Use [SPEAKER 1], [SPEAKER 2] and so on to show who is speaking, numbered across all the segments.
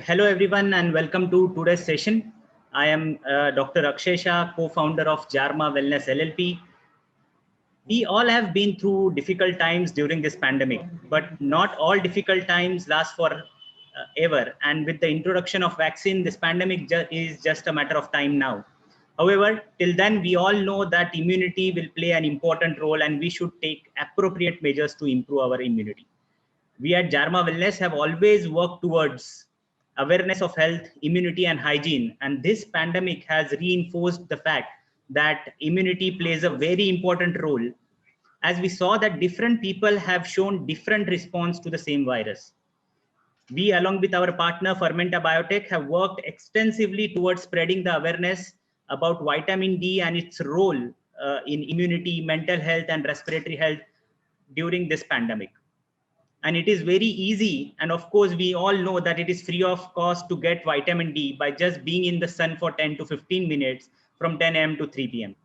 [SPEAKER 1] Hello everyone and welcome to today's session. I am Dr. Akshay Shah, co-founder of Jarma Wellness LLP. We all have been through difficult times during this pandemic, but not all difficult times last for ever. And with the introduction of vaccine, this pandemic is just a matter of time now. However, till then, we all know that immunity will play an important role and we should take appropriate measures to improve our immunity. We at Jarma Wellness have always worked towards awareness of health, immunity, and hygiene. And this pandemic has reinforced the fact that immunity plays a very important role, as we saw that different people have shown different response to the same virus. We, along with our partner Fermenta Biotech, have worked extensively towards spreading the awareness about vitamin D and its role in immunity, mental health, and respiratory health during this pandemic. And it is very easy, and of course we all know that it is free of cost to get vitamin D by just being in the sun for 10 to 15 minutes from 10 a.m. to 3 p.m.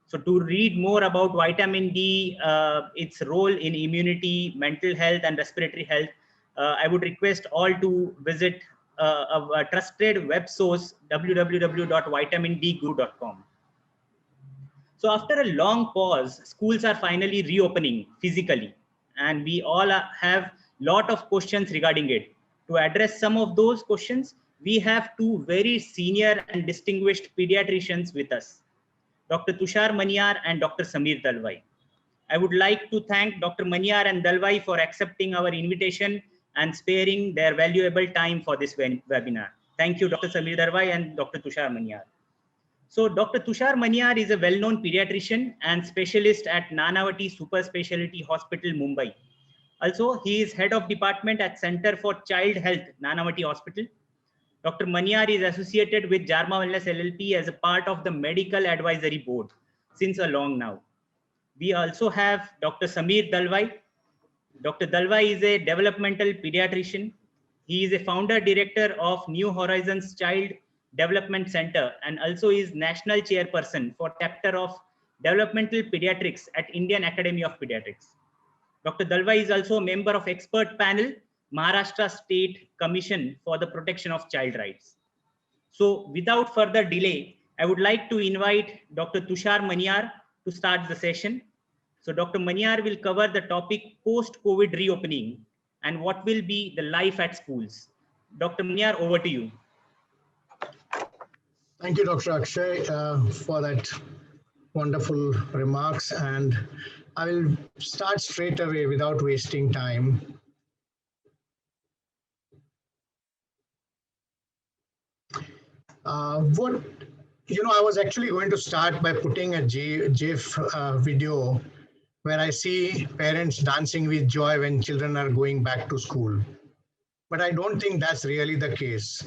[SPEAKER 1] So to read more about vitamin D, its role in immunity, mental health, and respiratory health, I would request all to visit a trusted web source, www.vitamindguru.com. So after a long pause, schools are finally reopening physically, and we all have lot of questions regarding it. To address some of those questions, we have two very senior and distinguished pediatricians with us, Dr. Tushar Maniar and Dr. Sameer Dalwai. I would like to thank Dr. Maniar and Dalwai for accepting our invitation and sparing their valuable time for this webinar. Thank you, Dr. Sameer Dalwai and Dr. Tushar Maniar. So Dr. Tushar Maniar is a well-known pediatrician and specialist at Nanavati Super Speciality Hospital, Mumbai. Also, he is head of department at Center for Child Health, Nanavati Hospital. Dr. Maniar is associated with Jarma Wellness LLP as a part of the medical advisory board since a long now. We also have Dr. Sameer Dalwai. Dr. Dalwai is a developmental pediatrician. He is a founder director of New Horizons Child Development Center and also is national chairperson for chapter of developmental pediatrics at Indian Academy of Pediatrics. Dr. Dalwai is also a member of expert panel, Maharashtra State Commission for the Protection of Child Rights. So without further delay, I would like to invite Dr. Tushar Maniar to start the session. So Dr. Maniar will cover the topic post-COVID reopening and what will be the life at schools. Dr. Maniar, over to you.
[SPEAKER 2] Thank you, Dr. Akshay, for that wonderful remarks. And I will start straight away without wasting time. I was actually going to start by putting a GIF video where I see parents dancing with joy when children are going back to school. But I don't think that's really the case.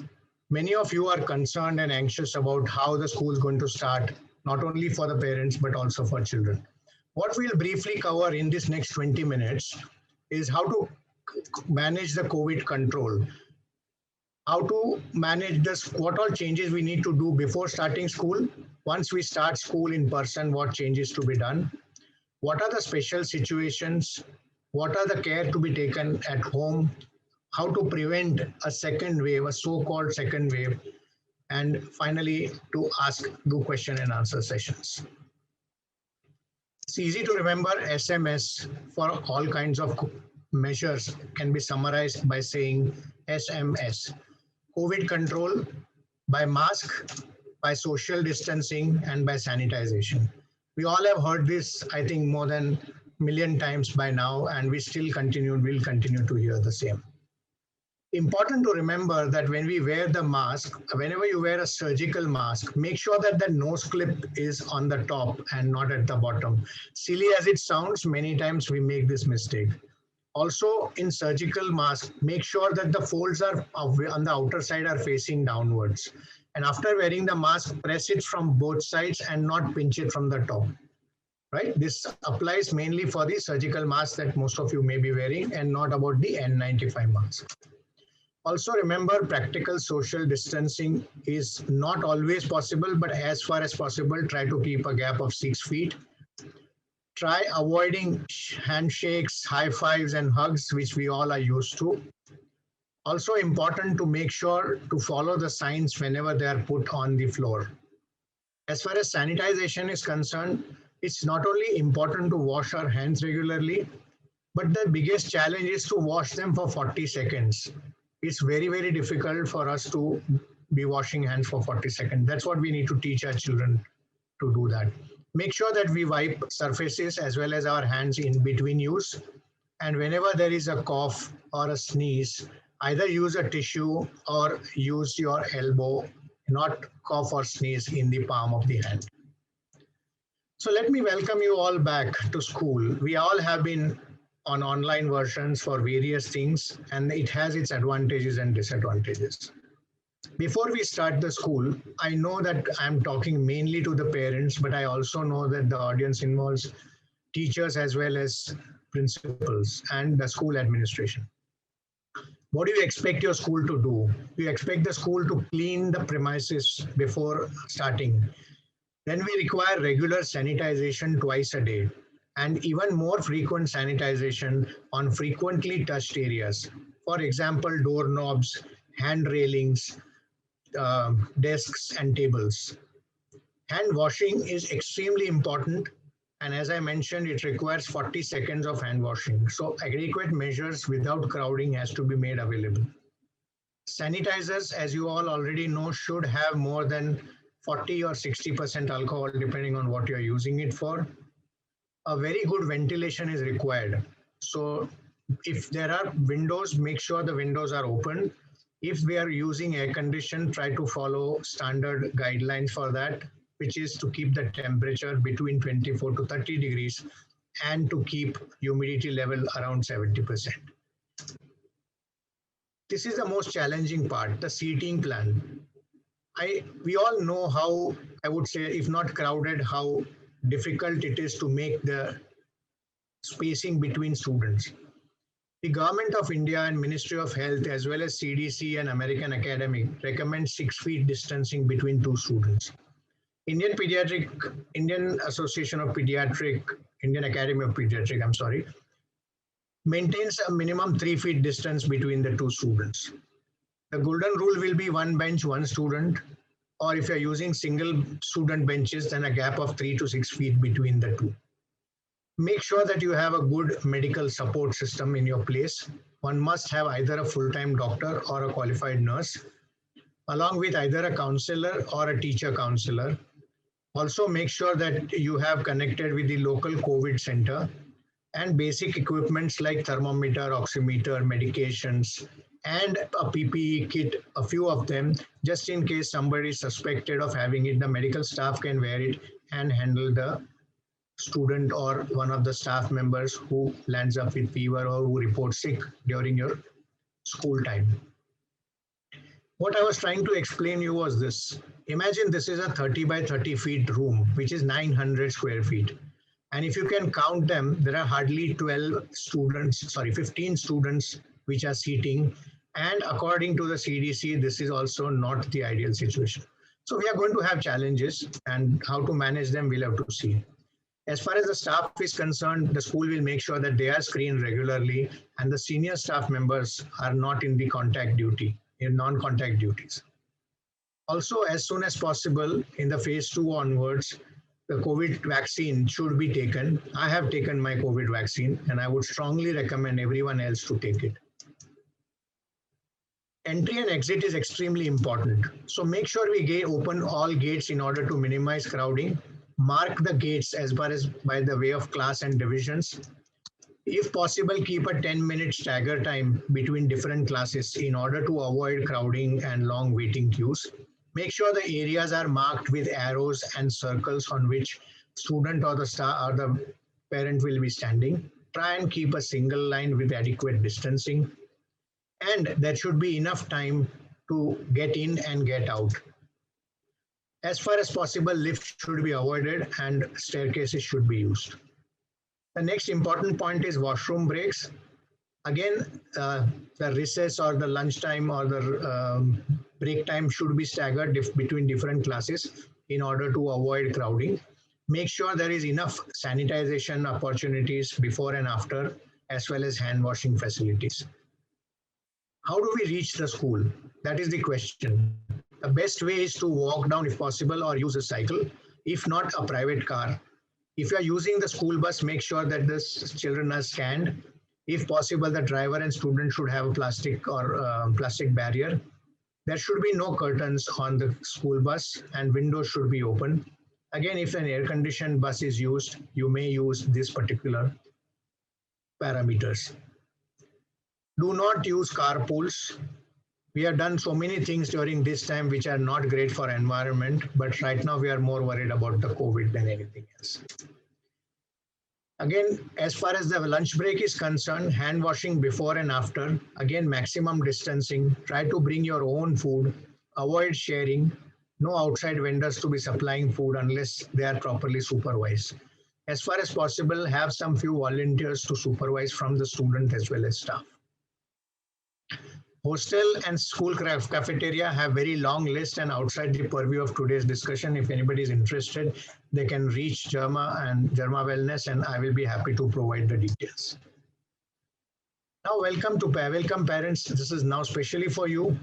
[SPEAKER 2] Many of you are concerned and anxious about how the school is going to start, not only for the parents, but also for children. What we'll briefly cover in this next 20 minutes is how to manage the COVID control, how to manage this, what all changes we need to do before starting school. Once we start school in person, what changes to be done? What are the special situations? What are the care to be taken at home? How to prevent a second wave, a so-called second wave, and finally do question and answer sessions. It's easy to remember SMS for all kinds of measures can be summarized by saying SMS. COVID control by mask, by social distancing, and by sanitization. We all have heard this, I think, more than a million times by now, and we still will continue to hear the same. Important to remember that when we wear the mask, whenever you wear a surgical mask, make sure that the nose clip is on the top and not at the bottom. Silly as it sounds, many times we make this mistake. Also, in surgical mask, make sure that the folds are on the outer side are facing downwards. And after wearing the mask, press it from both sides and not pinch it from the top. Right? This applies mainly for the surgical mask that most of you may be wearing and not about the N95 mask. Also remember, practical social distancing is not always possible, but as far as possible, try to keep a gap of 6 feet. Try avoiding handshakes, high fives, and hugs, which we all are used to. Also important to make sure to follow the signs whenever they are put on the floor. As far as sanitization is concerned, it's not only important to wash our hands regularly, but the biggest challenge is to wash them for 40 seconds. It's very, very difficult for us to be washing hands for 40 seconds. That's what we need to teach our children to do that. Make sure that we wipe surfaces as well as our hands in between use. And whenever there is a cough or a sneeze, either use a tissue or use your elbow, not cough or sneeze in the palm of the hand. So let me welcome you all back to school. We all have been on online versions for various things, and it has its advantages and disadvantages. Before we start the school, I know that I'm talking mainly to the parents, but I also know that the audience involves teachers as well as principals and the school administration. What do you expect your school to do? You expect the school to clean the premises before starting. Then we require regular sanitization twice a day and even more frequent sanitization on frequently touched areas. For example, doorknobs, hand railings, desks and tables. Hand washing is extremely important. And as I mentioned, it requires 40 seconds of hand washing. So adequate measures without crowding has to be made available. Sanitizers, as you all already know, should have more than 40 or 60% alcohol, depending on what you're using it for. A very good ventilation is required. So if there are windows, make sure the windows are open. If we are using air condition, try to follow standard guidelines for that, which is to keep the temperature between 24 to 30 degrees and to keep humidity level around 70%. This is the most challenging part, the seating plan. We all know how, I would say, if not crowded, how difficult it is to make the spacing between students. The Government of India and Ministry of Health as well as CDC and American Academy recommend 6 feet distancing between two students. Indian Association of Pediatric, Indian Academy of Pediatric, maintains a minimum 3 feet distance between the two students. The golden rule will be 1 bench, 1 student, or if you're using single student benches, then a gap of 3 to 6 feet between the two. Make sure that you have a good medical support system in your place. One must have either a full-time doctor or a qualified nurse, along with either a counselor or a teacher counselor. Also make sure that you have connected with the local COVID center and basic equipments like thermometer, oximeter, medications, and a PPE kit, a few of them, just in case somebody is suspected of having it, the medical staff can wear it and handle the student or one of the staff members who lands up with fever or who reports sick during your school time. What I was trying to explain you was this. Imagine this is a 30 by 30 feet room, which is 900 square feet. And if you can count them, there are hardly 15 students which are seating. And according to the CDC, this is also not the ideal situation. So we are going to have challenges, and how to manage them, we'll have to see. As far as the staff is concerned, the school will make sure that they are screened regularly and the senior staff members are not in the contact duty, in non-contact duties. Also, as soon as possible in the phase 2 onwards, the COVID vaccine should be taken. I have taken my COVID vaccine and I would strongly recommend everyone else to take it. Entry and exit is extremely important. So make sure we open all gates in order to minimize crowding. Mark the gates as far as by the way of class and divisions. If possible, keep a 10-minute stagger time between different classes in order to avoid crowding and long waiting queues. Make sure the areas are marked with arrows and circles on which student or the staff or the parent will be standing. Try and keep a single line with adequate distancing. And there should be enough time to get in and get out. As far as possible, lifts should be avoided and staircases should be used. The next important point is washroom breaks. Again, the recess or the lunch time or the break time should be staggered between different classes in order to avoid crowding. Make sure there is enough sanitization opportunities before and after, as well as hand washing facilities. How do we reach the school? That is the question. The best way is to walk down if possible or use a cycle, if not a private car. If you are using the school bus, make sure that the children are scanned. If possible, the driver and student should have a plastic or plastic barrier. There should be no curtains on the school bus and windows should be open. Again, if an air-conditioned bus is used, you may use this particular parameters. Do not use carpools. We have done so many things during this time which are not great for environment, but right now we are more worried about the COVID than anything else. Again, as far as the lunch break is concerned, hand washing before and after, again, maximum distancing, try to bring your own food, avoid sharing, no outside vendors to be supplying food unless they are properly supervised. As far as possible, have some few volunteers to supervise from the student as well as staff. Hostel and school cafeteria have very long list and outside the purview of today's discussion. If anybody is interested, they can reach Germa and Germa Wellness and I will be happy to provide the details. Now welcome parents. This is now specially for you.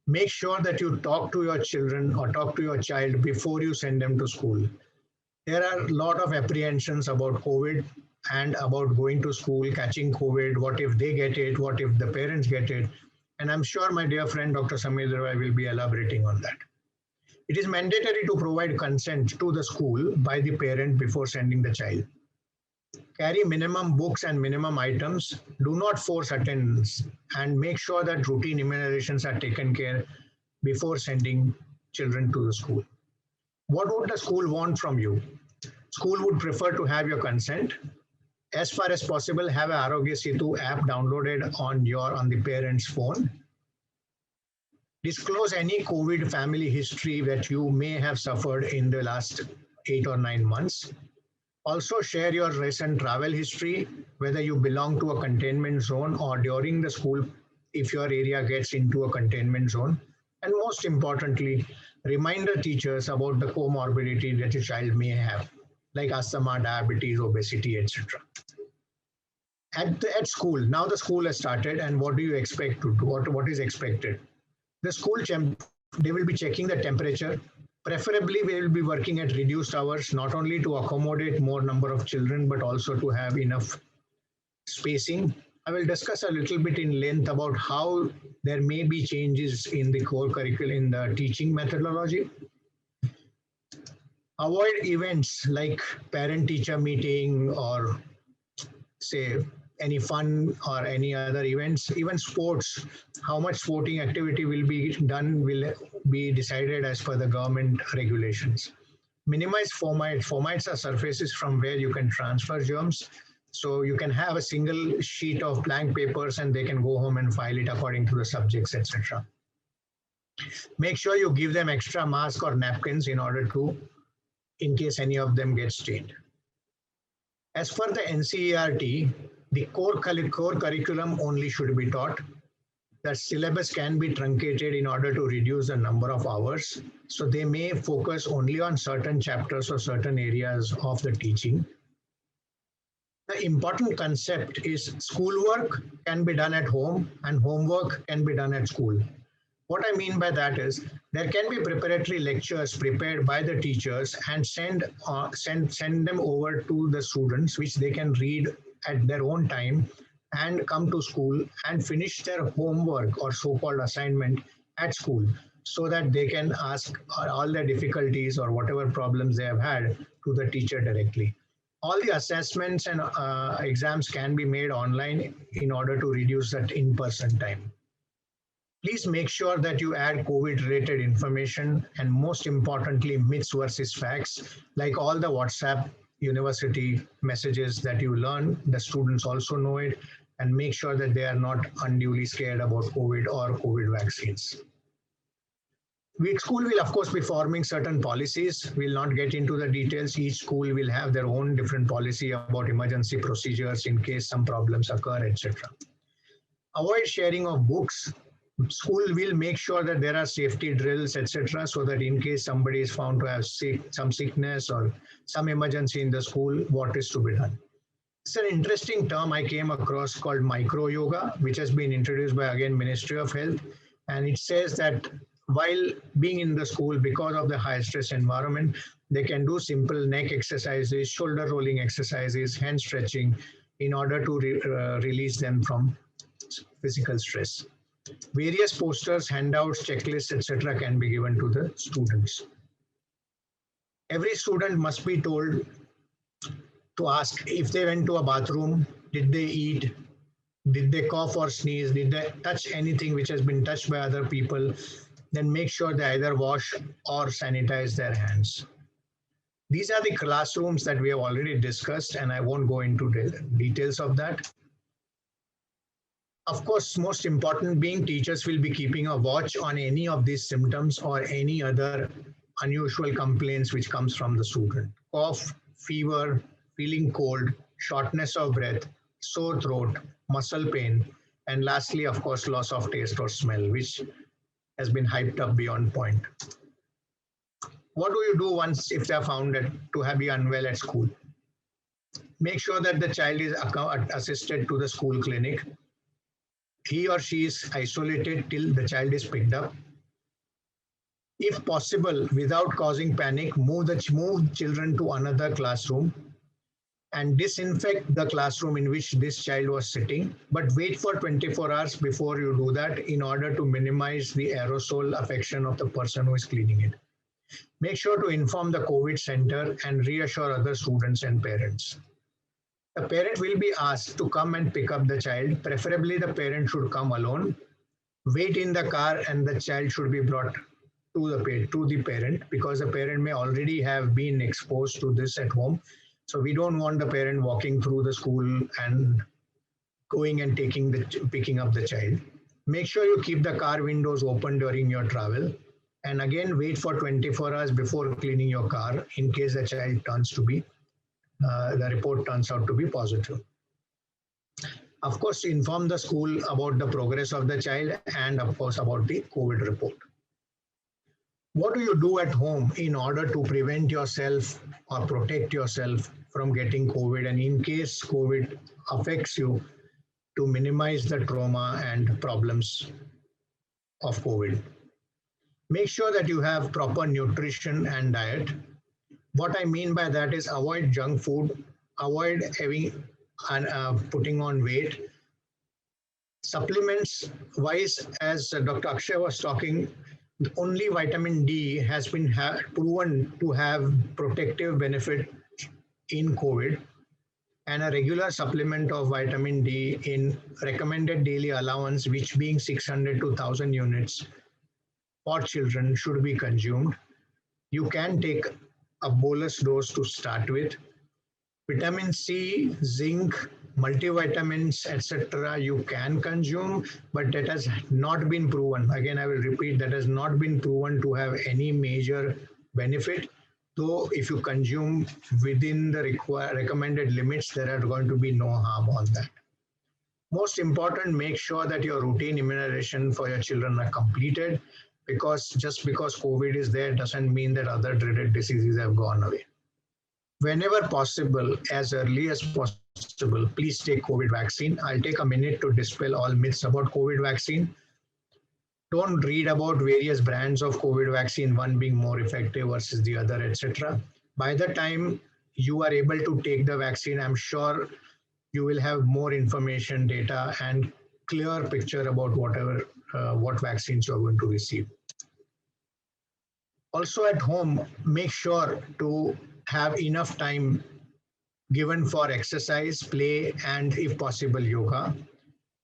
[SPEAKER 2] Make sure that you talk to your children or talk to your child before you send them to school. There are a lot of apprehensions about COVID and about going to school, catching COVID. What if they get it? What if the parents get it? And I'm sure my dear friend, Dr. Samir Darwai will be elaborating on that. It is mandatory to provide consent to the school by the parent before sending the child. Carry minimum books and minimum items. Do not force attendance and make sure that routine immunizations are taken care before sending children to the school. What would the school want from you? School would prefer to have your consent. As far as possible, have a Arogya Setu app downloaded on the parent's phone. Disclose any COVID family history that you may have suffered in the last 8 or 9 months. Also share your recent travel history, whether you belong to a containment zone or during the school, if your area gets into a containment zone. And most importantly, remind the teachers about the comorbidity that your child may have, like asthma, diabetes, obesity, etc. At school, now the school has started, and what do you expect to do? What is expected? The school, they will be checking the temperature. Preferably, we will be working at reduced hours, not only to accommodate more number of children, but also to have enough spacing. I will discuss a little bit in length about how there may be changes in the core curriculum, in the teaching methodology. Avoid events like parent-teacher meeting or say any fun or any other events, even sports. How much sporting activity will be done will be decided as per the government regulations. Minimize formites. Formites are surfaces from where you can transfer germs. So you can have a single sheet of blank papers and they can go home and file it according to the subjects, etc. Make sure you give them extra mask or napkins in order to, in case any of them get stained. As for the NCERT, the core curriculum only should be taught. The syllabus can be truncated in order to reduce the number of hours. So they may focus only on certain chapters or certain areas of the teaching. The important concept is schoolwork can be done at home and homework can be done at school. What I mean by that is there can be preparatory lectures prepared by the teachers and send them over to the students, which they can read at their own time and come to school and finish their homework or so-called assignment at school so that they can ask all their difficulties or whatever problems they have had to the teacher directly. All the assessments and exams can be made online in order to reduce that in-person time. Please make sure that you add COVID-related information and most importantly, myths versus facts, like all the WhatsApp university messages that you learn, the students also know it, and make sure that they are not unduly scared about COVID or COVID vaccines. School will of course be forming certain policies. We'll not get into the details. Each school will have their own different policy about emergency procedures in case some problems occur, etc. Avoid sharing of books. School will make sure that there are safety drills, etc., so that in case somebody is found to have some sickness or some emergency in the school, what is to be done. It's an interesting term I came across called micro yoga, which has been introduced by, again, Ministry of Health. And it says that while being in the school, because of the high stress environment, they can do simple neck exercises, shoulder rolling exercises, hand stretching in order to release them from physical stress. Various posters, handouts, checklists, etc. can be given to the students. Every student must be told to ask if they went to a bathroom, did they eat, did they cough or sneeze, did they touch anything which has been touched by other people, then make sure they either wash or sanitize their hands. These are the classrooms that we have already discussed, and I won't go into details of that. Of course, most important being, teachers will be keeping a watch on any of these symptoms or any other unusual complaints which comes from the student. Cough, fever, feeling cold, shortness of breath, sore throat, muscle pain, and lastly, of course, loss of taste or smell, which has been hyped up beyond point. What do you do once if they are found to have been unwell at school? Make sure that the child is assisted to the school clinic. He or she is isolated till the child is picked up. If possible, without causing panic, move children to another classroom and disinfect the classroom in which this child was sitting, but wait for 24 hours before you do that in order to minimize the aerosol affection of the person who is cleaning it. Make sure to inform the COVID center and reassure other students and parents. The parent will be asked to come and pick up the child. Preferably the parent should come alone, wait in the car, and the child should be brought to the parent, because the parent may already have been exposed to this at home. So we don't want the parent walking through the school and going and picking up the child. Make sure you keep the car windows open during your travel. And again, wait for 24 hours before cleaning your car in case the child the report turns out to be positive. Of course, inform the school about the progress of the child and of course about the COVID report. What do you do at home in order to prevent yourself or protect yourself from getting COVID, and in case COVID affects you, to minimize the trauma and problems of COVID? Make sure that you have proper nutrition and diet. What I mean by that is avoid junk food, avoid having and putting on weight. Supplements wise, as Dr. Akshay was talking, only vitamin D has been proven to have protective benefit in COVID, and a regular supplement of vitamin D in recommended daily allowance, which being 600 to 1000 units for children, should be consumed. You can take a bolus dose to start with. Vitamin C, zinc, multivitamins, etc. you can consume, but that has not been proven. Again, I will repeat, that has not been proven to have any major benefit. Though if you consume within the recommended limits, there are going to be no harm on that. Most important, make sure that your routine immunization for your children are completed, because just because COVID is there doesn't mean that other dreaded diseases have gone away. Whenever possible, as early as possible, please take COVID vaccine. I'll take a minute to dispel all myths about COVID vaccine. Don't read about various brands of COVID vaccine, one being more effective versus the other, etc. By the time you are able to take the vaccine, I'm sure you will have more information, data, and clear picture about what vaccines you are going to receive. Also at home, make sure to have enough time given for exercise, play, and if possible, yoga.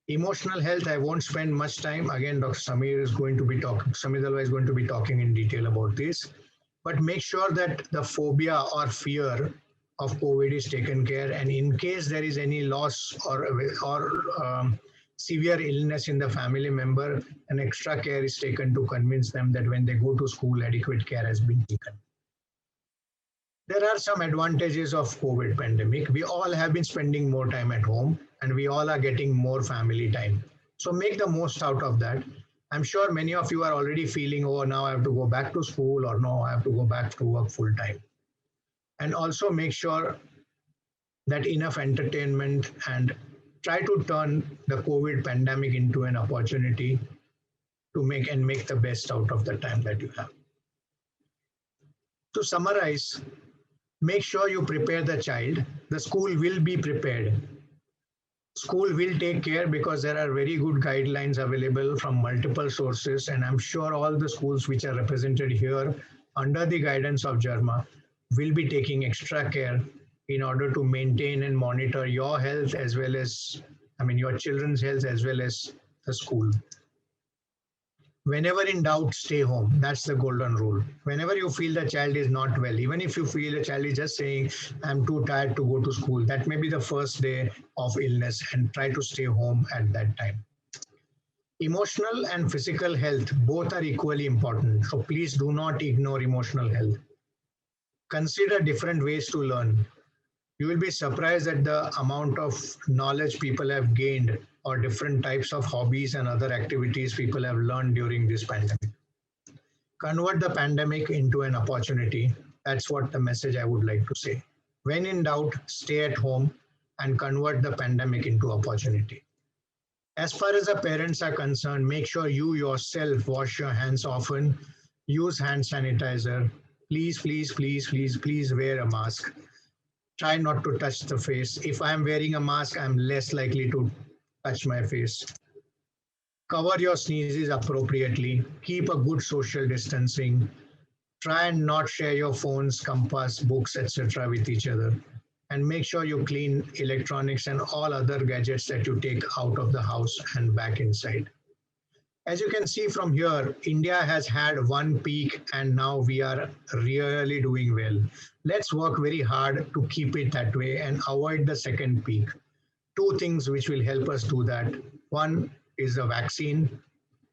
[SPEAKER 2] Emotional health, I won't spend much time. Again, Dr. Samir is going to be talking, Samir Dalwai is going to be talking in detail about this. But make sure that the phobia or fear of COVID is taken care, and in case there is any loss or severe illness in the family member, an extra care is taken to convince them that when they go to school, adequate care has been taken. There are some advantages of COVID pandemic. We all have been spending more time at home, and we all are getting more family time. So make the most out of that. I'm sure many of you are already feeling, oh, now I have to go back to school, or no, I have to go back to work full time. And also make sure that enough entertainment, and try to turn the COVID pandemic into an opportunity to make the best out of the time that you have. To summarize, make sure you prepare the child. The school will be prepared. School will take care because there are very good guidelines available from multiple sources, and I'm sure all the schools which are represented here under the guidance of JARMA will be taking extra care in order to maintain and monitor your health as well as, your children's health as well as the school. Whenever in doubt, stay home. That's the golden rule. Whenever you feel the child is not well, even if you feel the child is just saying, I'm too tired to go to school, that may be the first day of illness, and try to stay home at that time. Emotional and physical health, both are equally important. So please do not ignore emotional health. Consider different ways to learn. You will be surprised at the amount of knowledge people have gained, or different types of hobbies and other activities people have learned during this pandemic. Convert the pandemic into an opportunity. That's what the message I would like to say. When in doubt, stay at home and convert the pandemic into opportunity. As far as the parents are concerned, make sure you yourself wash your hands often, use hand sanitizer. Please, please, please, please, please wear a mask. Try not to touch the face. If I'm wearing a mask, I'm less likely to touch my face. Cover your sneezes appropriately. Keep a good social distancing. Try and not share your phones, compass, books, etc. with each other. And make sure you clean electronics and all other gadgets that you take out of the house and back inside. As you can see from here, India has had one peak and now we are really doing well. Let's work very hard to keep it that way and avoid the second peak. Two things which will help us do that. One is the vaccine,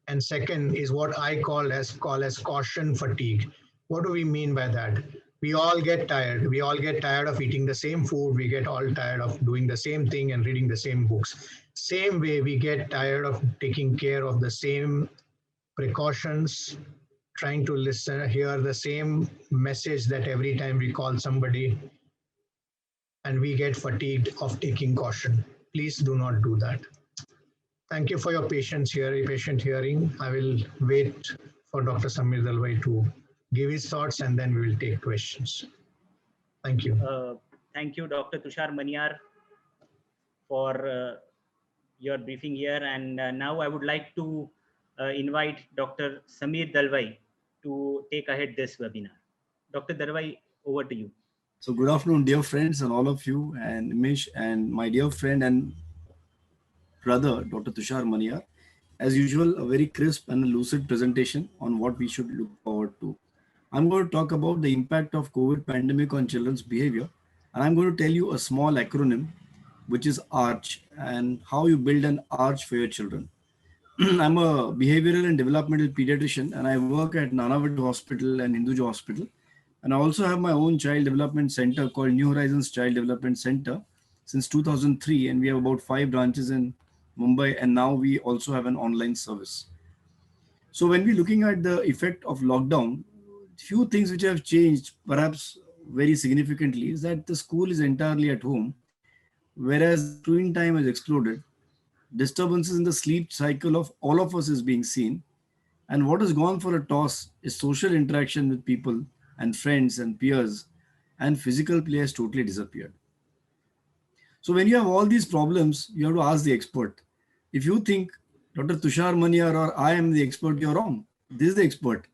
[SPEAKER 2] and second is what I call as caution fatigue. What do we mean by that? We all get tired. We all get tired of eating the same food. We get all tired of doing the same thing and reading the same books. Same way, we get tired of taking care of the same precautions, trying to hear the same message that every time we call somebody, and we get fatigued of taking caution. Please do not do that. Thank you for your patient hearing. I will wait for Dr. Samir Dalwai to give his thoughts, and then we will take questions. Thank you.
[SPEAKER 1] Thank you, Dr. Tushar Maniar, for your briefing here. And now I would like to invite Dr. Samir Dalwai to take ahead this webinar. Dr. Dalwai, over to you.
[SPEAKER 3] So good afternoon, dear friends, and all of you, and Mish, and my dear friend and brother, Dr. Tushar Maniar. As usual, a very crisp and lucid presentation on what we should look forward to. I'm going to talk about the impact of COVID pandemic on children's behavior, and I'm going to tell you a small acronym, which is ARCH, and how you build an ARCH for your children. I'm a behavioral and developmental pediatrician, and I work at Nanavati Hospital and Hinduja Hospital. And I also have my own child development center called New Horizons Child Development Center since 2003, and we have about 5 branches in Mumbai, and now we also have an online service. So when we're looking at the effect of lockdown, few things which have changed perhaps very significantly is that the school is entirely at home, whereas screen time has exploded. Disturbances in the sleep cycle of all of us is being seen, and what has gone for a toss is social interaction with people and friends and peers, and physical play has totally disappeared. So when you have all these problems, you have to ask the expert. If you think Dr. Tushar Maniar or I am the expert, you're wrong. This is the expert.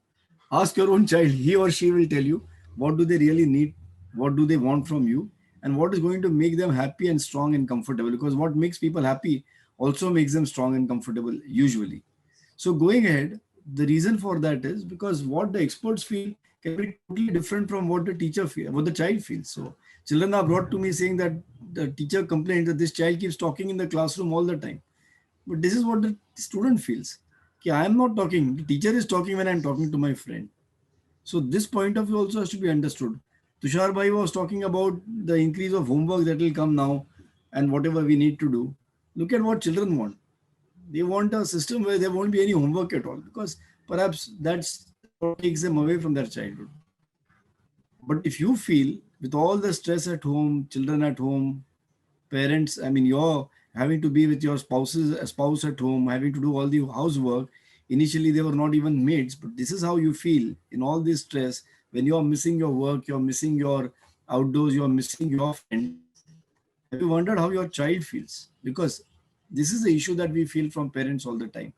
[SPEAKER 3] Ask your own child. He or she will tell you what do they really need, what do they want from you, and what is going to make them happy and strong and comfortable. Because what makes people happy also makes them strong and comfortable usually. So going ahead, the reason for that is because what the experts feel can be totally different from what the teacher feels, what the child feels. So children are brought to me saying that the teacher complains that this child keeps talking in the classroom all the time. But this is what the student feels. Okay, I am not talking. The teacher is talking when I am talking to my friend. So this point of view also has to be understood. Tushar Bhai was talking about the increase of homework that will come now and whatever we need to do. Look at what children want. They want a system where there won't be any homework at all, because perhaps that's what takes them away from their childhood. But if you feel with all the stress at home, children at home, parents, I mean, you're having to be with your spouse at home, having to do all the housework. Initially, they were not even mates, but this is how you feel in all this stress. When you are missing your work, you're missing your outdoors, you're missing your friends. Have you wondered how your child feels? Because this is the issue that we feel from parents all the time.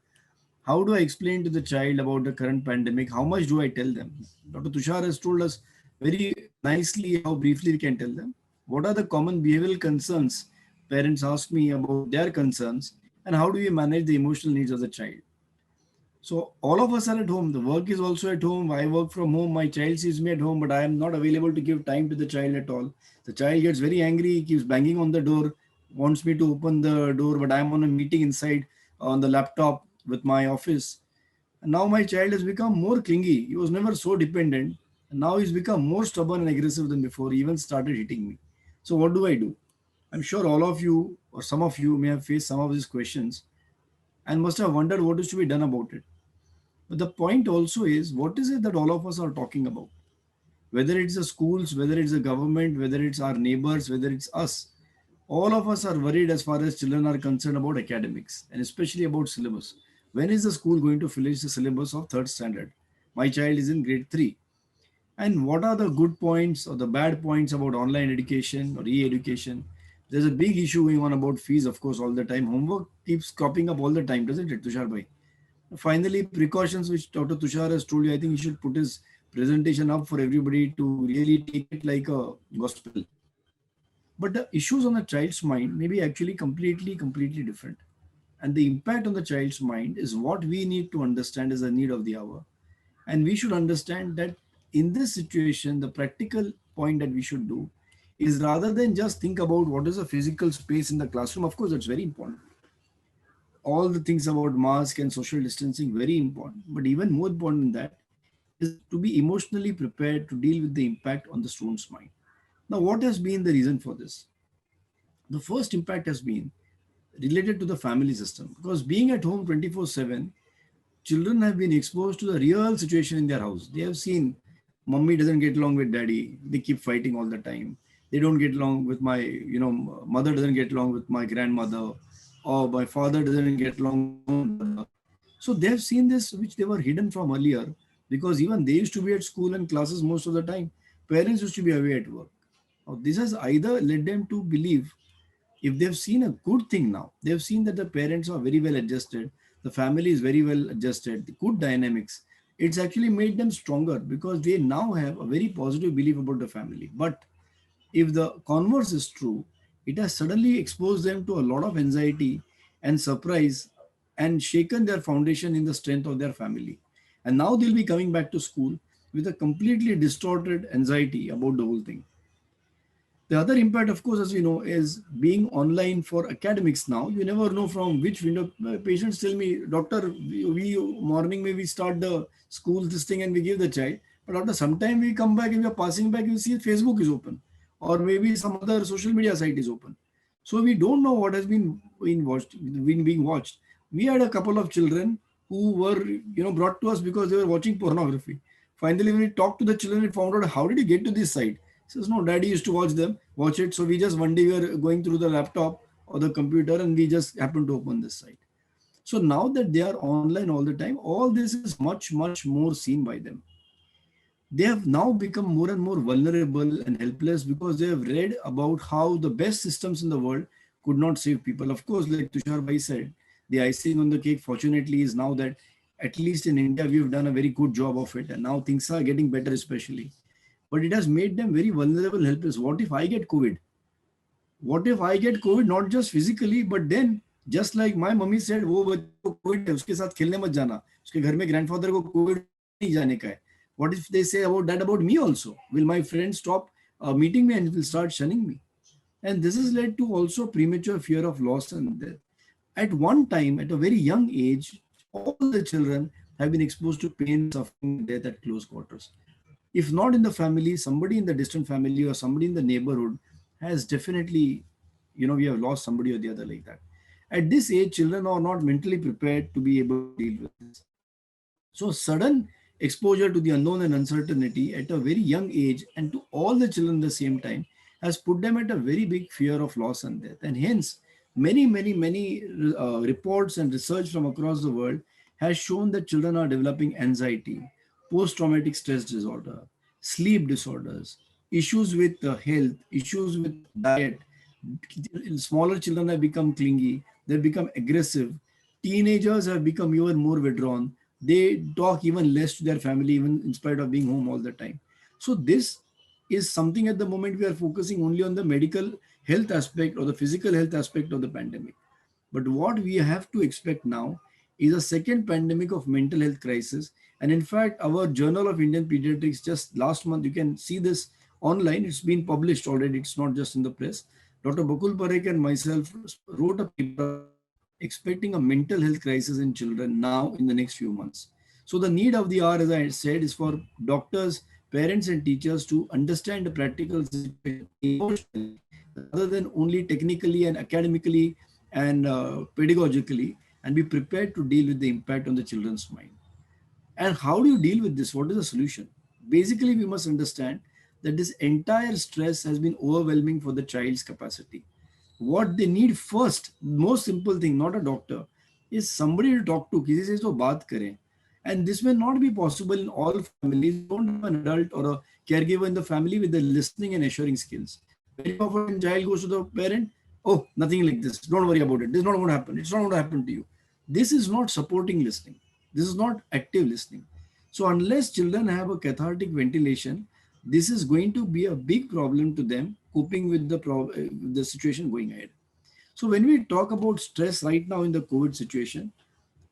[SPEAKER 3] How do I explain to the child about the current pandemic? How much do I tell them? Dr. Tushar has told us very nicely how briefly we can tell them. What are the common behavioral concerns? Parents ask me about their concerns, and how do we manage the emotional needs of the child? So all of us are at home. The work is also at home. I work from home. My child sees me at home, but I am not available to give time to the child at all. The child gets very angry, he keeps banging on the door, wants me to open the door, but I am on a meeting inside on the laptop with my office. And now my child has become more clingy. He was never so dependent. And now he's become more stubborn and aggressive than before. He even started hitting me. So what do I do? I'm sure all of you or some of you may have faced some of these questions and must have wondered what is to be done about it. But the point also is, what is it that all of us are talking about? Whether it's the schools, whether it's the government, whether it's our neighbors, whether it's us, all of us are worried as far as children are concerned about academics and especially about syllabus. When is the school going to finish the syllabus of third standard? My child is in grade 3. And what are the good points or the bad points about online education or e-education? There's a big issue going on about fees, of course, all the time. Homework keeps cropping up all the time, doesn't it, Tushar bhai? Finally, precautions which Dr. Tushar has told you, I think he should put his presentation up for everybody to really take it like a gospel. But the issues on the child's mind may be actually completely different. And the impact on the child's mind is what we need to understand as a need of the hour. And we should understand that in this situation, the practical point that we should do is rather than just think about what is a physical space in the classroom, of course, that's very important. All the things about mask and social distancing, very important. But even more important than that is to be emotionally prepared to deal with the impact on the student's mind. Now, what has been the reason for this? The first impact has been related to the family system, because being at home 24/7, children have been exposed to the real situation in their house. They have seen mummy doesn't get along with daddy. They keep fighting all the time. They don't get along with my, mother doesn't get along with my grandmother, or my father doesn't get along with my brother. So they have seen this, which they were hidden from earlier, because even they used to be at school and classes most of the time. Parents used to be away at work. Now, this has either led them to believe, if they've seen a good thing now, they've seen that the parents are very well adjusted, the family is very well adjusted, the good dynamics, it's actually made them stronger because they now have a very positive belief about the family. But if the converse is true, it has suddenly exposed them to a lot of anxiety and surprise and shaken their foundation in the strength of their family. And now they'll be coming back to school with a completely distorted anxiety about the whole thing. The other impact, of course, as we know, is being online for academics now. You never know from which window. Patients tell me, doctor, we morning maybe start the school this thing and we give the child. But after some time we come back and we are passing back, you see Facebook is open. Or maybe some other social media site is open. So we don't know what has been being watched. We had a couple of children who were brought to us because they were watching pornography. Finally, when we talked to the children, we found out, how did you get to this site? He says, no, daddy used to watch it. So we just one day we were going through the laptop or the computer and we just happened to open this site. So now that they are online all the time, all this is much more seen by them. They have now become more and more vulnerable and helpless because they have read about how the best systems in the world could not save people. Of course, like Tushar Bhai said, the icing on the cake, fortunately, is now that at least in India, we've done a very good job of it. And now things are getting better, especially. But it has made them very vulnerable, helpless. What if I get COVID? What if I get COVID, not just physically, but then, just like my mummy said, वो बच्चे को COVID है, उसके साथ खेलने मत जाना. उसके घर में grandfather को COVID नहीं जाने का है. What if they say about that about me also? Will my friends stop meeting me and will start shunning me? And this has led to also premature fear of loss and death. At one time, at a very young age, all the children have been exposed to pain, suffering, death at close quarters. If not in the family, somebody in the distant family or somebody in the neighborhood has definitely, we have lost somebody or the other like that. At this age, children are not mentally prepared to be able to deal with this. So sudden exposure to the unknown and uncertainty at a very young age and to all the children at the same time has put them at a very big fear of loss and death. And hence, many reports and research from across the world has shown that children are developing anxiety, post-traumatic stress disorder, sleep disorders, issues with health, issues with diet. Smaller children have become clingy, they've become aggressive. Teenagers have become even more withdrawn. They talk even less to their family, even in spite of being home all the time. So this is something at the moment we are focusing only on the medical health aspect or the physical health aspect of the pandemic. But what we have to expect now is a second pandemic of mental health crisis. And in fact, our Journal of Indian Pediatrics just last month, you can see this online, it's been published already, it's not just in the press. Dr. Bakul Parekh and myself wrote a paper expecting a mental health crisis in children now in the next few months. So the need of the hour, as I said, is for doctors, parents and teachers to understand the practical situation emotionally rather than only technically and academically and pedagogically, and be prepared to deal with the impact on the children's mind. And how do you deal with this? What is the solution? Basically, we must understand that this entire stress has been overwhelming for the child's capacity. What they need first, most simple thing, not a doctor, is somebody to talk to. किसी से तो बात करें. And this may not be possible in all families. You don't have an adult or a caregiver in the family with the listening and assuring skills. Very often, child goes to the parent, oh, nothing like this. Don't worry about it. This is not going to happen. It's not going to happen to you. This is not supporting listening. This is not active listening. So unless children have a cathartic ventilation, this is going to be a big problem to them coping with the situation going ahead. So when we talk about stress right now in the COVID situation,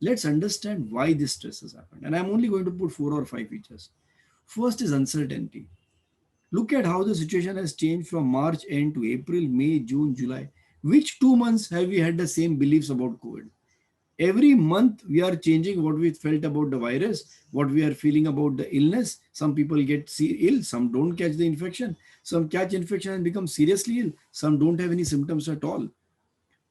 [SPEAKER 3] let's understand why this stress has happened. And I'm only going to put 4 or 5 features. First is uncertainty. Look at how the situation has changed from March end to April, May, June, July. Which 2 months have we had the same beliefs about COVID? Every month we are changing what we felt about the virus, what we are feeling about the illness. Some people get ill, some don't catch the infection, some catch infection and become seriously ill, some don't have any symptoms at all.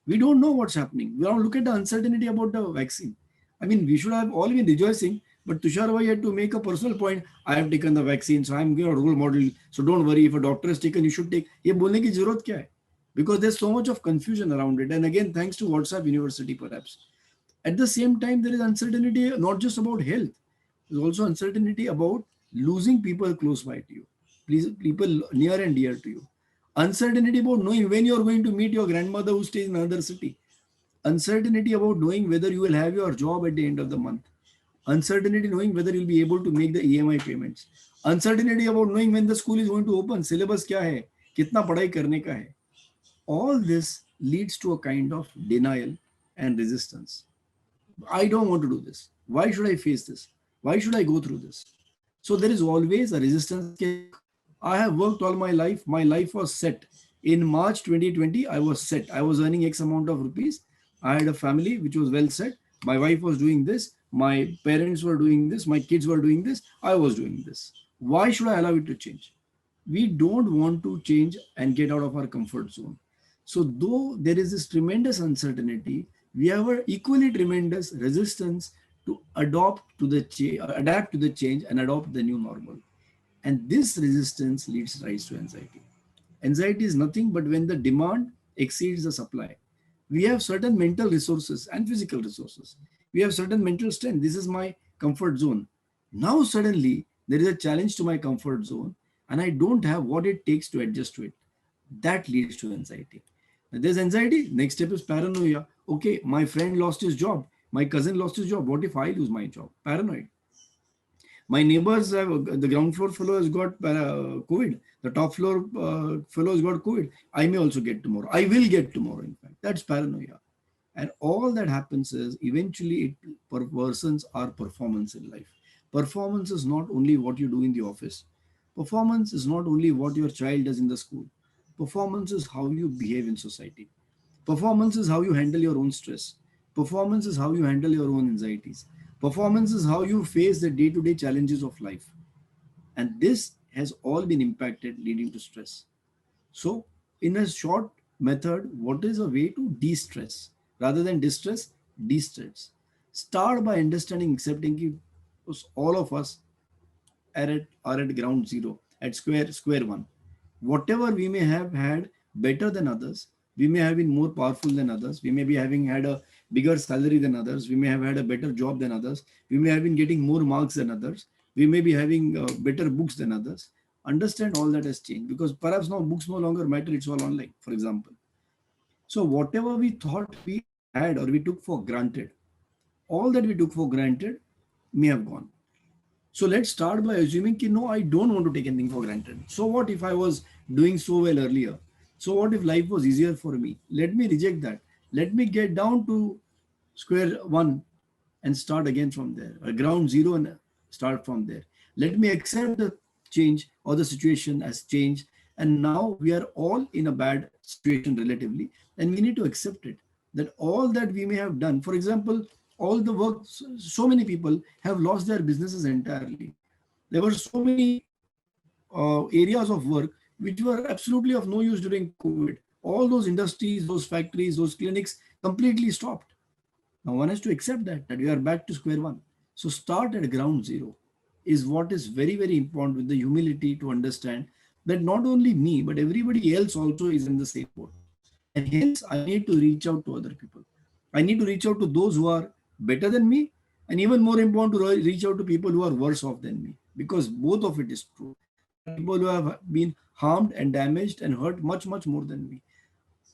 [SPEAKER 3] We don't know what's happening. We all look at the uncertainty about the vaccine. I mean, we should have all been rejoicing, but Tushar Bhai had to make a personal point. I have taken the vaccine, so I'm a role model. So don't worry, if a doctor has taken, you should take. ये बोलने की जरूरत क्या है? Because there's so much of confusion around it. And again, thanks to WhatsApp University, perhaps. At the same time, there is uncertainty not just about health. There's also uncertainty about losing people close by to you, people near and dear to you. Uncertainty about knowing when you're going to meet your grandmother who stays in another city. Uncertainty about knowing whether you will have your job at the end of the month. Uncertainty knowing whether you'll be able to make the EMI payments. Uncertainty about knowing when the school is going to open. Syllabus क्या है? कितना पढ़ाई करने का है? All this leads to a kind of denial and resistance. I don't want to do this. Why should I face this? Why should I go through this? So there is always a resistance. I have worked all my life. My life was set. In March 2020, I was set. I was earning X amount of rupees. I had a family which was well set. My wife was doing this. My parents were doing this. My kids were doing this. I was doing this. Why should I allow it to change? We don't want to change and get out of our comfort zone. So though there is this tremendous uncertainty, we have an equally tremendous resistance to adapt to the change and adopt the new normal. And this resistance leads rise to anxiety. Anxiety is nothing but when the demand exceeds the supply. We have certain mental resources and physical resources. We have certain mental strength. This is my comfort zone. Now suddenly there is a challenge to my comfort zone and I don't have what it takes to adjust to it. That leads to anxiety. Now, there's anxiety. Next step is paranoia. Okay, my friend lost his job. My cousin lost his job. What if I lose my job? Paranoid. My neighbors have, the ground floor fellow has got COVID. The top floor fellow has got COVID. I may also get tomorrow. I will get tomorrow, in fact. That's paranoia. And all that happens is eventually it worsens our performance in life. Performance is not only what you do in the office. Performance is not only what your child does in the school. Performance is how you behave in society. Performance is how you handle your own stress. Performance is how you handle your own anxieties. Performance is how you face the day-to-day challenges of life. And this has all been impacted, leading to stress. So in a short method, what is a way to de-stress? Rather than distress, de-stress. Start by understanding, accepting all of us are at ground zero, at square one. Whatever we may have had better than others, we may have been more powerful than others, we may be having had a bigger salary than others, we may have had a better job than others, we may have been getting more marks than others, we may be having better books than others. Understand all that has changed, because perhaps now books no longer matter, it's all online, for example. So whatever we thought we had or we took for granted, all that we took for granted may have gone. So let's start by assuming that no, I don't want to take anything for granted. So what if I was doing so well earlier? So what if life was easier for me? Let me reject that. Let me get down to square one and start again from there, or ground zero and start from there. Let me accept the change or the situation as change. And now we are all in a bad situation relatively, and we need to accept it. That all that we may have done, for example, all the work, so many people have lost their businesses entirely. There were so many areas of work which were absolutely of no use during COVID. All those industries, those factories, those clinics completely stopped. Now one has to accept that we are back to square one. So start at ground zero is what is very, very important, with the humility to understand that not only me, but everybody else also is in the same boat. And hence I need to reach out to other people. I need to reach out to those who are better than me, and even more important, to reach out to people who are worse off than me, because both of it is true. There are people who have been harmed and damaged and hurt much, much more than me.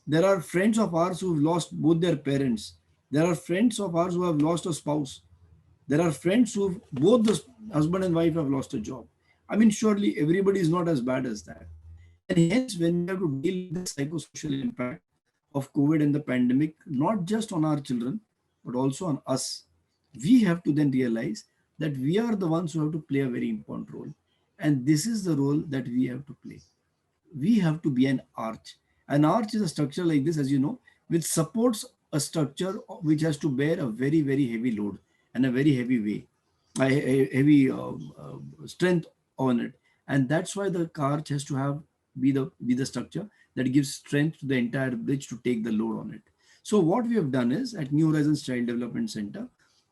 [SPEAKER 3] There are friends of ours who've lost both their parents. There are friends of ours who have lost a spouse. There are friends who both the husband and wife have lost a job. I mean, surely everybody is not as bad as that. And hence, when we have to deal with the psychosocial impact of COVID and the pandemic, not just on our children, but also on us, we have to then realize that we are the ones who have to play a very important role. And this is the role that we have to play. We have to be an arch. An arch is a structure like this, as you know, which supports a structure which has to bear a very, very heavy load and a very heavy weight, a heavy strength on it. And that's why the arch has to have be the structure that gives strength to the entire bridge to take the load on it. So what we have done is, at New Horizons Child Development Center,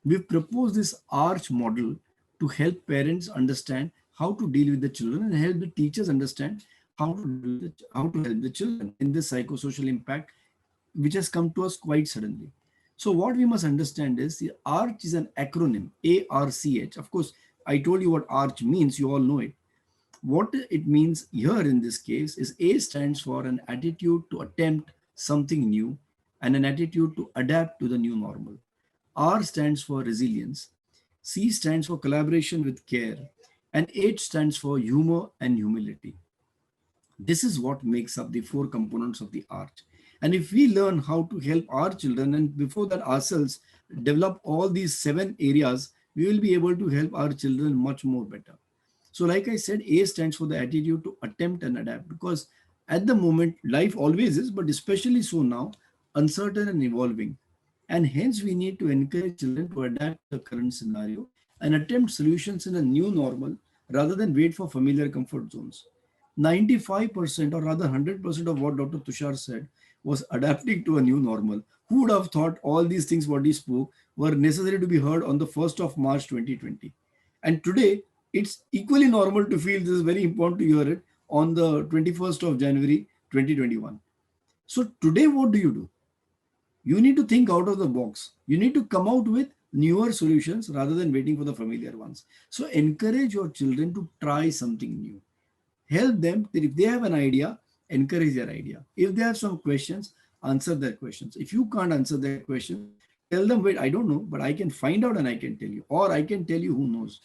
[SPEAKER 3] we've proposed this arch model to help parents understand how to deal with the children and help the teachers understand how to help the children in this psychosocial impact, which has come to us quite suddenly. So what we must understand is, the ARCH is an acronym, ARCH. Of course, I told you what ARCH means, you all know it. What it means here in this case is, A stands for an attitude to attempt something new and an attitude to adapt to the new normal. R stands for resilience. C stands for collaboration with care. And H stands for humor and humility. This is what makes up the four components of the arch. And if we learn how to help our children, and before that ourselves, develop all these 7 areas, we will be able to help our children much more better. So like I said, A stands for the attitude to attempt and adapt, because at the moment, life always is, but especially so now, uncertain and evolving. And hence we need to encourage children to adapt to the current scenario and attempt solutions in a new normal rather than wait for familiar comfort zones. 95% or rather 100% of what Dr. Tushar said was adapting to a new normal. Who would have thought all these things what he spoke were necessary to be heard on the 1st of March 2020? And today, it's equally normal to feel this is very important to hear it on the 21st of January 2021. So today, what do? You need to think out of the box. You need to come out with newer solutions rather than waiting for the familiar ones. So encourage your children to try something new. Help them that if they have an idea, encourage their idea. If they have some questions, answer their questions. If you can't answer their question, tell them, wait, I don't know, but I can find out and I can tell you, or I can tell you who knows.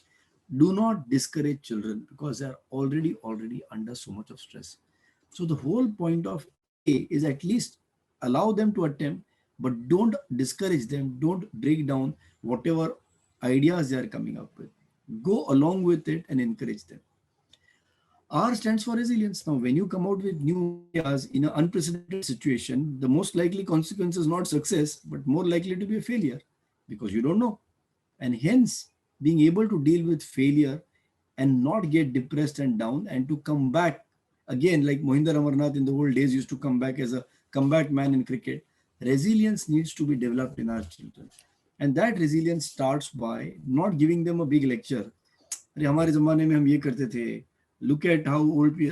[SPEAKER 3] Do not discourage children because they are already under so much of stress. So the whole point of A is at least allow them to attempt, but don't discourage them. Don't break down whatever ideas they are coming up with. Go along with it and encourage them. R stands for resilience. Now, when you come out with new ideas in an unprecedented situation, the most likely consequence is not success, but more likely to be a failure because you don't know. And hence, being able to deal with failure and not get depressed and down and to come back again, like Mohinder Amarnath in the old days used to come back as a comeback man in cricket, resilience needs to be developed in our children. And that resilience starts by not giving them a big lecture. अरे हमारे जमाने में हम ये करते थे, Look at how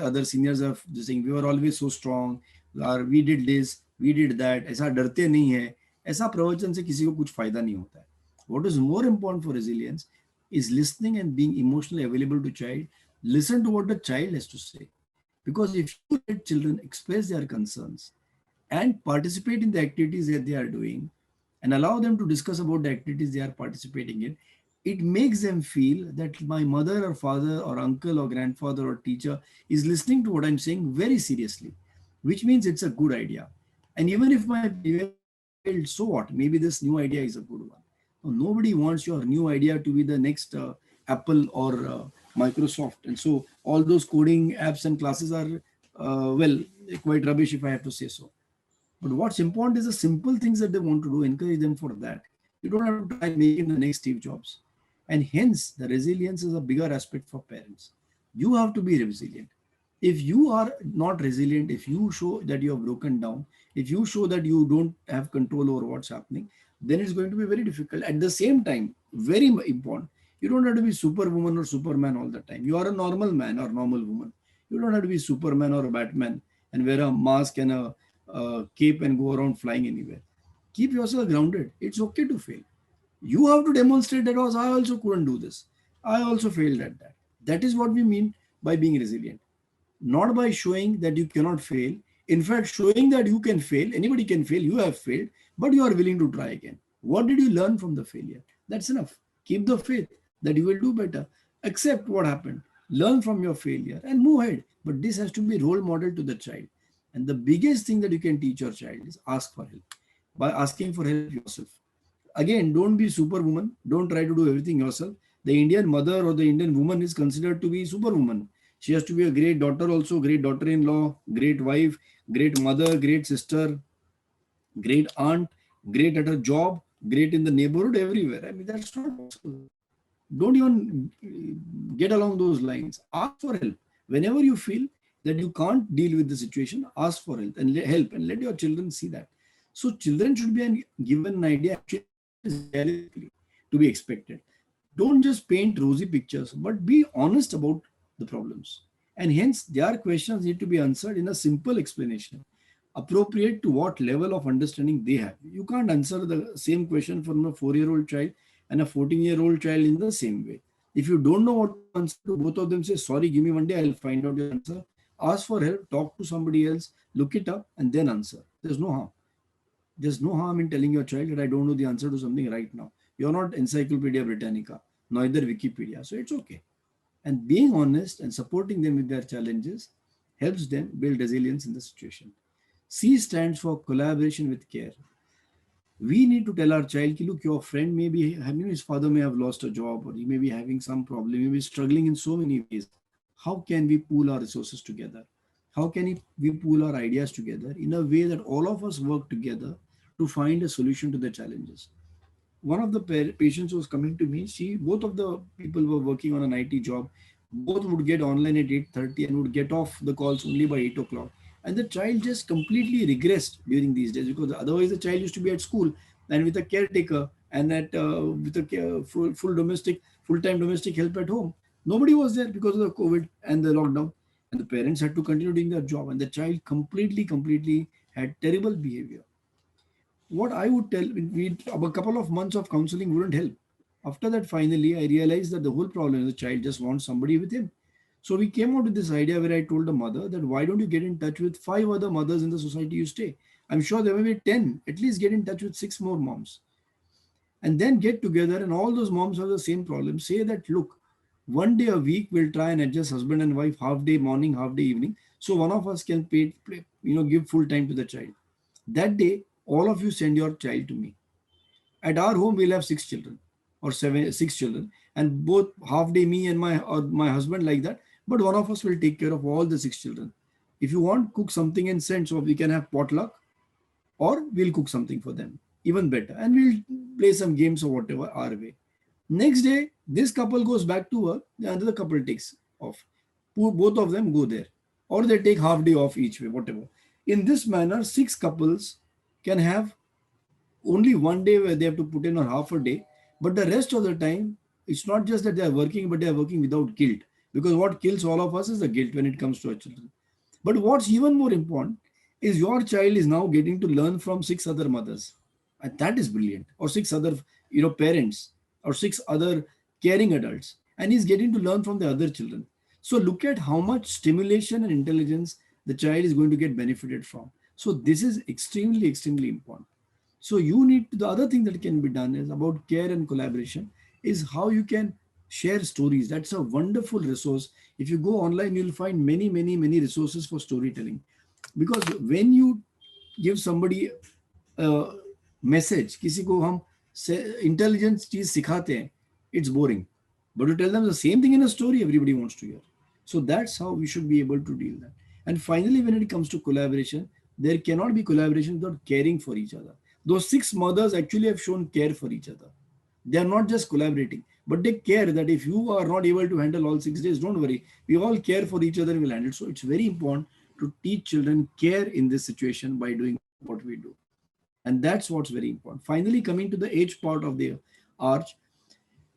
[SPEAKER 3] other seniors are saying, we were always so strong, or we did this, we did that. ऐसा डरते नहीं है. ऐसा प्रवचन से किसी को कुछ फायदा नहीं होता है. What is more important for resilience is listening and being emotionally available to child. Listen to what the child has to say. Because if you let children express their concerns and participate in the activities that they are doing and allow them to discuss about the activities they are participating in, it makes them feel that my mother or father or uncle or grandfather or teacher is listening to what I'm saying very seriously, which means it's a good idea. And even if my previous failed, so what? Maybe this new idea is a good one. Nobody wants your new idea to be the next Apple or Microsoft. And so all those coding apps and classes are, well, quite rubbish if I have to say so. But what's important is the simple things that they want to do, encourage them for that. You don't have to try making the next Steve Jobs. And hence, the resilience is a bigger aspect for parents. You have to be resilient. If you are not resilient, if you show that you have broken down, if you show that you don't have control over what's happening, then it's going to be very difficult. At the same time, very important, you don't have to be superwoman or superman all the time. You are a normal man or normal woman. You don't have to be Superman or a Batman and wear a mask and a cape and go around flying anywhere. Keep yourself grounded. It's okay to fail. You have to demonstrate that I also couldn't do this. I also failed at that. That is what we mean by being resilient. Not by showing that you cannot fail. In fact, showing that you can fail, anybody can fail, you have failed, but you are willing to try again. What did you learn from the failure? That's enough. Keep the faith that you will do better. Accept what happened. Learn from your failure and move ahead. But this has to be role model to the child. And the biggest thing that you can teach your child is ask for help. By asking for help yourself. Again, don't be superwoman. Don't try to do everything yourself. The Indian mother or the Indian woman is considered to be superwoman. She has to be a great daughter also, great daughter-in-law, great wife, great mother, great sister, great aunt, great at her job, great in the neighborhood, everywhere. I mean, that's not possible. Don't even get along those lines. Ask for help. Whenever you feel that you can't deal with the situation, ask for help and let your children see that. So children should be given an idea realistically to be expected. Don't just paint rosy pictures, but be honest about the problems. And hence, their questions need to be answered in a simple explanation, appropriate to what level of understanding they have. You can't answer the same question from a 4-year-old child and a 14-year-old child in the same way. If you don't know what to answer to both of them, say, sorry, give me one day, I'll find out your answer. Ask for help, talk to somebody else, look it up, and then answer. There's no harm. There's no harm in telling your child that I don't know the answer to something right now. You're not Encyclopedia Britannica, neither Wikipedia, so it's okay. And being honest and supporting them with their challenges helps them build resilience in the situation. C stands for collaboration with care. We need to tell our child, look, your friend may be, his father may have lost a job, or he may be having some problem, he may be struggling in so many ways. How can we pool our resources together? How can we pool our ideas together in a way that all of us work together to find a solution to the challenges? One of the patients was coming to me, both of the people were working on an IT job, both would get online at 8:30 and would get off the calls only by 8 o'clock. And the child just completely regressed during these days, because otherwise the child used to be at school and with a caretaker and with a full-time domestic help at home. Nobody was there because of the COVID and the lockdown. And the parents had to continue doing their job. And the child completely had terrible behavior. What I would tell, a couple of months of counseling wouldn't help. After that, finally, I realized that the whole problem is the child just wants somebody with him. So we came out with this idea where I told the mother that why don't you get in touch with 5 other mothers in the society you stay? I'm sure there may be 10, at least get in touch with 6 more moms. And then get together, and all those moms have the same problem. Say that, look, one day a week we'll try and adjust husband and wife, half day morning, half day evening. So one of us can give full time to the child. That day, all of you send your child to me. At our home, we'll have 6 children or 6 children, and both half day me and my husband, like that. But one of us will take care of all the 6 children. If you want, cook something and send, so we can have potluck, or we'll cook something for them, even better. And we'll play some games or whatever our way. Next day, this couple goes back to work, the other couple takes off. Both of them go there, or they take half day off each way, whatever. In this manner, 6 couples can have only one day where they have to put in or half a day, but the rest of the time, it's not just that they are working, but they are working without guilt, Because what kills all of us is the guilt when it comes to our children. But what's even more important is your child is now getting to learn from six other mothers. And that is brilliant. Or six other, parents, or six other caring adults. And he's getting to learn from the other children. So look at how much stimulation and intelligence the child is going to get benefited from. So this is extremely, extremely important. So you need to, the other thing that can be done is about care and collaboration is how you can share stories. That's a wonderful resource. If you go online, you'll find many, many, many resources for storytelling. Because when you give somebody a message, किसी को हम intelligence चीज सिखाते हैं, it's boring. But you tell them the same thing in a story, everybody wants to hear. So that's how we should be able to deal that. And finally, when it comes to collaboration, there cannot be collaboration without caring for each other. Those six mothers actually have shown care for each other. They are not just collaborating, but they care that if you are not able to handle all 6 days, don't worry. We all care for each other and will handle it. So it's very important to teach children care in this situation by doing what we do. And that's what's very important. Finally, coming to the H part of the arch,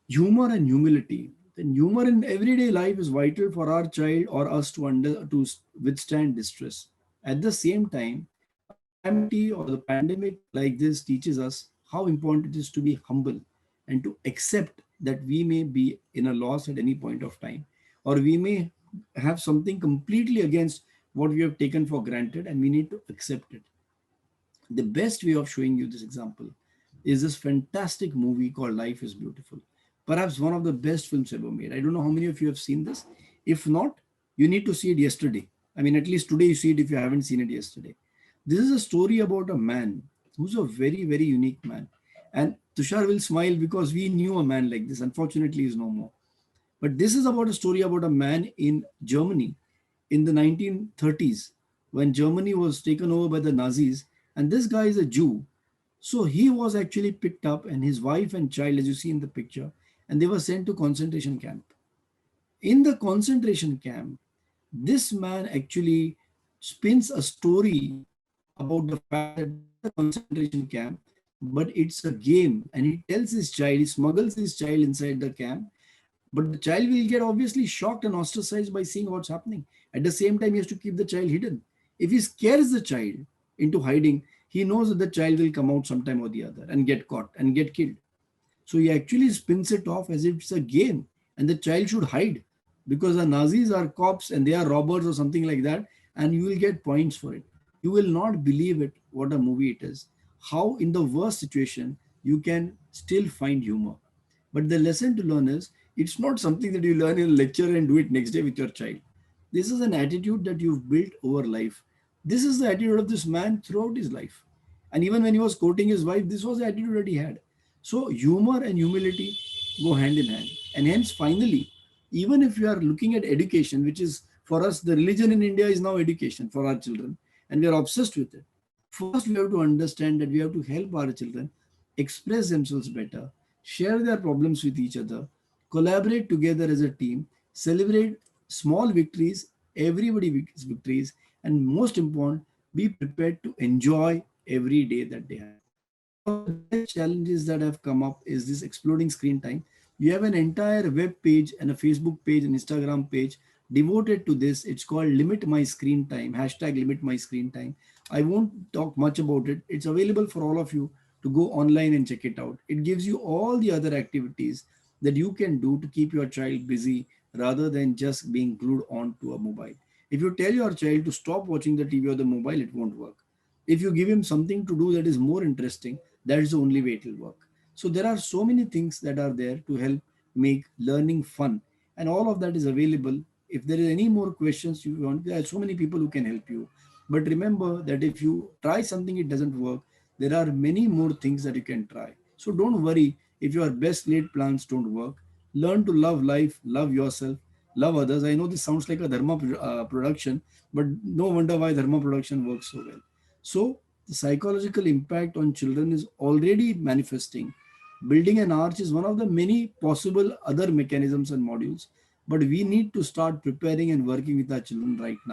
[SPEAKER 3] humor and humility. Then humor in everyday life is vital for our child or us to withstand distress. At the same time, a calamity or the pandemic like this teaches us how important it is to be humble and to accept that we may be in a loss at any point of time, or we may have something completely against what we have taken for granted, and we need to accept it. The best way of showing you this example is this fantastic movie called Life is Beautiful. Perhaps one of the best films ever made. I don't know how many of you have seen this. If not, you need to see it yesterday. I mean, at least today you see it if you haven't seen it yesterday. This is a story about a man who's a very, very unique man. And Tushar will smile because we knew a man like this. Unfortunately, he's no more. But this is about a story about a man in Germany in the 1930s when Germany was taken over by the Nazis. And this guy is a Jew. So he was actually picked up, and his wife and child, as you see in the picture, and they were sent to concentration camp. In the concentration camp, this man actually spins a story about the fact that the concentration camp, but it's a game, and he tells his child, he smuggles his child inside the camp, but the child will get obviously shocked and ostracized by seeing what's happening. At the same time, he has to keep the child hidden. If he scares the child into hiding, he knows that the child will come out sometime or the other and get caught and get killed. So he actually spins it off as if it's a game and the child should hide because the Nazis are cops and they are robbers or something like that, and you will get points for it. You will not believe it, what a movie it is. How in the worst situation, you can still find humor. But the lesson to learn is, it's not something that you learn in a lecture and do it next day with your child. This is an attitude that you've built over life. This is the attitude of this man throughout his life. And even when he was courting his wife, this was the attitude that he had. So humor and humility go hand in hand. And hence, finally, even if you are looking at education, which is for us, the religion in India is now education for our children, and we are obsessed with it. First, we have to understand that we have to help our children express themselves better, share their problems with each other, collaborate together as a team, celebrate small victories, everybody's victories, and most important, be prepared to enjoy every day that they have. One of the best challenges that have come up is this exploding screen time. You have an entire web page and a Facebook page and Instagram page devoted to this. It's called Limit My Screen Time, hashtag Limit My Screen Time. I won't talk much about it. It's available for all of you to go online and check it out. It gives you all the other activities that you can do to keep your child busy rather than just being glued onto a mobile. If you tell your child to stop watching the TV or the mobile, it won't work. If you give him something to do that is more interesting, that is the only way it will work. So there are so many things that are there to help make learning fun. And all of that is available. If there is any more questions you want, there are so many people who can help you. But remember that if you try something, it doesn't work, there are many more things that you can try. So don't worry if your best laid plans don't work. Learn to love life, love yourself, love others. I know this sounds like a Dharma production, but no wonder why Dharma production works so well. So the psychological impact on children is already manifesting. Building an arch is one of the many possible other mechanisms and modules, but we need to start preparing and working with our children right now.